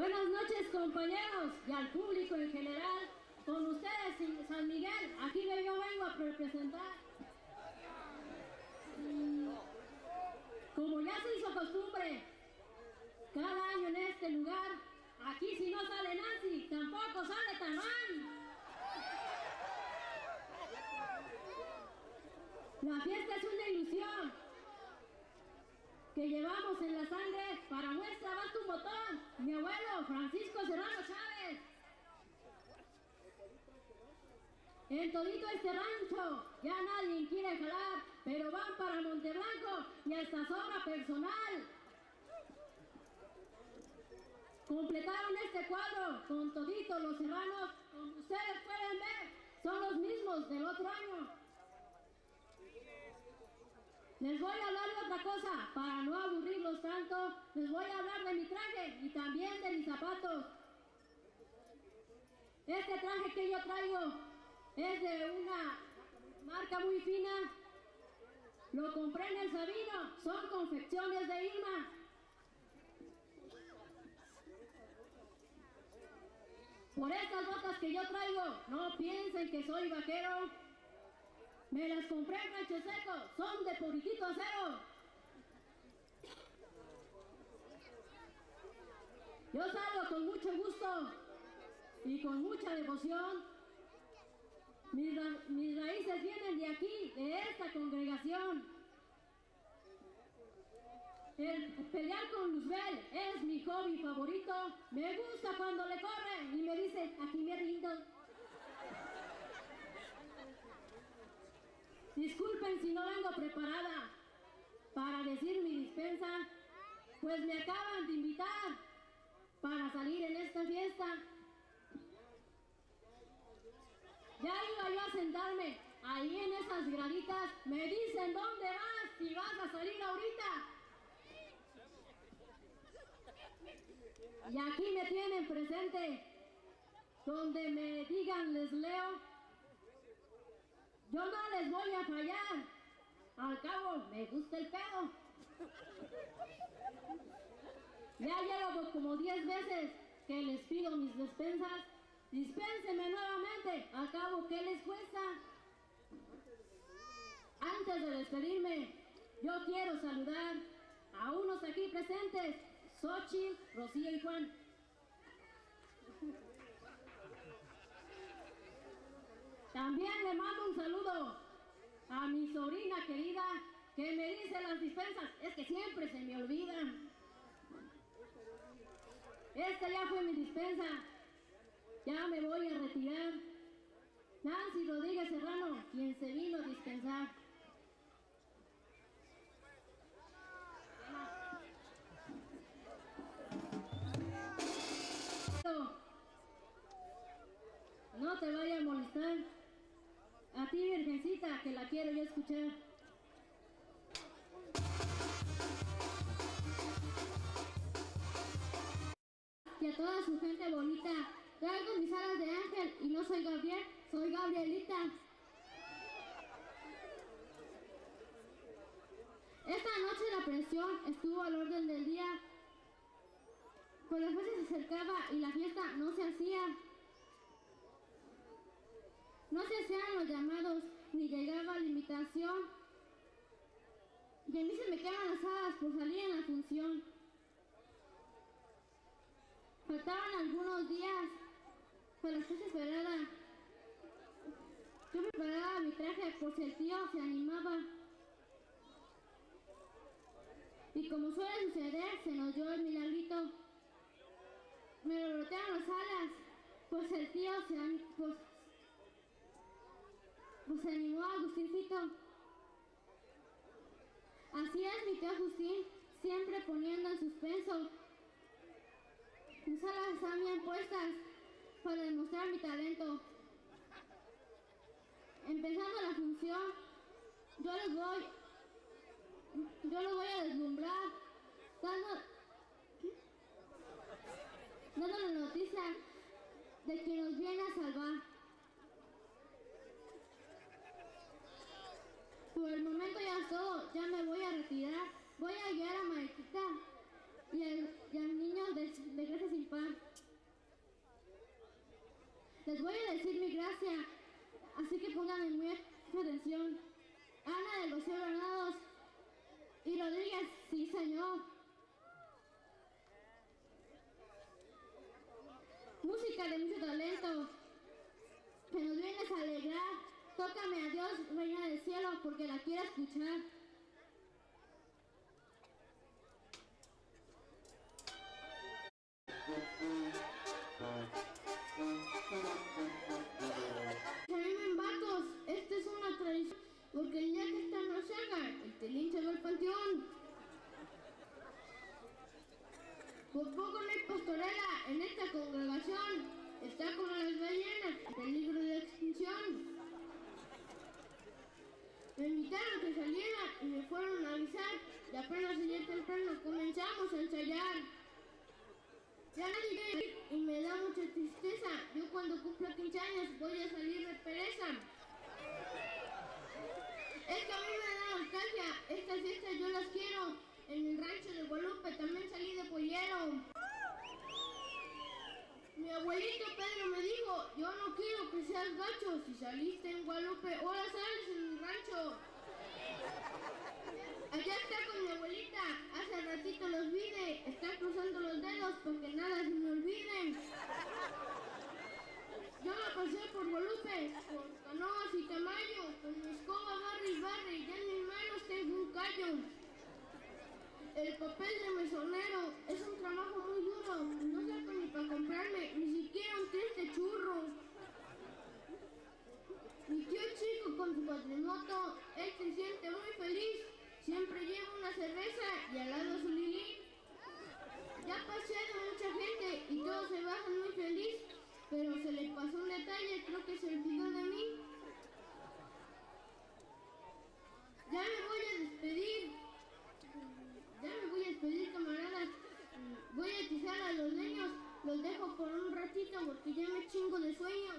Buenas noches, compañeros, y al público en general. Con ustedes, San Miguel, aquí yo vengo a representar. Como ya se hizo costumbre, cada año en este lugar, aquí si no sale Nancy, tampoco sale Tamán. La fiesta es una ilusión que llevamos en la sangre. Para muestra va tu botón, mi abuelo Francisco Serrano Chávez. En todito este rancho ya nadie quiere jalar, pero van para Monteblanco y hasta sobra personal. Completaron este cuadro con toditos los serranos, como ustedes pueden ver, son los mismos del otro año. Les voy a hablar de otra cosa, para no aburrirlos tanto, les voy a hablar de mi traje y también de mis zapatos. Este traje que yo traigo es de una marca muy fina, lo compré en el Sabino, son confecciones de Irma. Por estas botas que yo traigo, no piensen que soy vaquero. Me las compré en Rancho Seco, son de puritito acero. Yo salgo con mucho gusto y con mucha devoción. Mis raíces vienen de aquí, de esta congregación. El pelear con Luzbel es mi hobby favorito. Me gusta cuando le corre y me dice, aquí me rindo. Disculpen si no vengo preparada para decir mi dispensa, pues me acaban de invitar para salir en esta fiesta. Ya iba yo a sentarme ahí en esas graditas, me dicen ¿dónde vas? Si vas a salir ahorita. Y aquí me tienen presente, donde me digan les leo. Yo no les voy a fallar, al cabo me gusta el pedo. Ya llevo como 10 veces que les pido mis despensas. Dispénseme nuevamente, al cabo ¿qué les cuesta? Antes de despedirme, yo quiero saludar a unos aquí presentes, Xochitl, Rocío y Juan. También le mando un saludo a mi sobrina querida que me dice las dispensas, es que siempre se me olvidan. Esta ya fue mi dispensa, ya me voy a retirar. Nancy Rodríguez Serrano, quien se vino a dispensar. No te vaya a molestar. A ti, virgencita, que la quiero yo escuchar. Y a toda su gente bonita, traigo mis alas de ángel y no soy Gabriel, soy Gabrielita. Esta noche la presión estuvo al orden del día, pues la fecha se acercaba y la fiesta no se hacía. No se hacían los llamados, ni llegaba la invitación. Y a mí se me queman las alas por salir en la función. Faltaban algunos días para la fecha esperada. Yo preparaba mi traje por si el tío se animaba. Y como suele suceder, se nos dio el milagrito. Me revolotearon las alas, pues el tío se animó a Agustincito. Así es, mi tío Agustín, siempre poniendo en suspenso. Mis alas están bien puestas para demostrar mi talento. Empezando la función, yo los voy a deslumbrar, dando la noticia de que nos viene a salvar. Por el momento ya es todo, ya me voy a retirar. Voy a guiar a Mariquita y al niño de Gracia Sin Par. Les voy a decir mi gracia, así que pongan muy atención. Ana de Rocío Granados y Rodríguez, sí señor. Música de mucho talento, que nos vienes a alegrar. Tócame a Dios, Reina del Cielo, porque la quiero escuchar. Llamen vatos, esta es una tradición, porque el día que esta no se haga, el Tilín se va al panteón. Por poco no hay pastorela en esta congregación, está como las ballenas, en peligro de extinción. Me invitaron a que saliera y me fueron a avisar, y apenas ayer temprano comenzamos a ensayar. Ya nadie quiere ir y me da mucha tristeza. Yo cuando cumpla 15 años voy a salir de pereza. Es que a mí me da nostalgia, estas fiestas yo las quiero. En el rancho de Guadalupe también salí de pollero. Mi abuelito Pedro me dijo, yo no quiero que seas gacho. Si saliste en Guadalupe, ahora sales en mi rancho. Allá está con mi abuelita, hace ratito los vine, está cruzando los dedos porque nada se me olvide. Yo me pasé por Guadalupe, por canoas y tamaño, con mi escoba barre, ya en mis manos tengo un callo. El papel de mesonero es un trabajo muy duro, no saco ni para comprarme ni siquiera un triste churro. Mi tío chico con su cuatrimoto, él se siente muy feliz. Siempre lleva una cerveza y al lado su lilín. Ya pasé de mucha gente y todos se bajan muy feliz, pero se les pasó un detalle, creo que se olvidó de mí. Ya me voy a despedir, camaradas. Voy a atizar a los niños, los dejo por un ratito porque ya me chingo de sueño.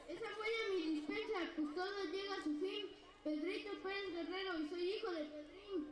Esa fue ya mi dispensa, pues todo llega a su fin. Pedrito Pérez Guerrero y soy hijo de Pedrín.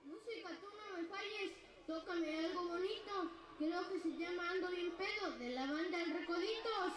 Música, tú no me falles, tócame algo bonito, creo que se llama Ando Bien Pedo, de la banda El Recoditos.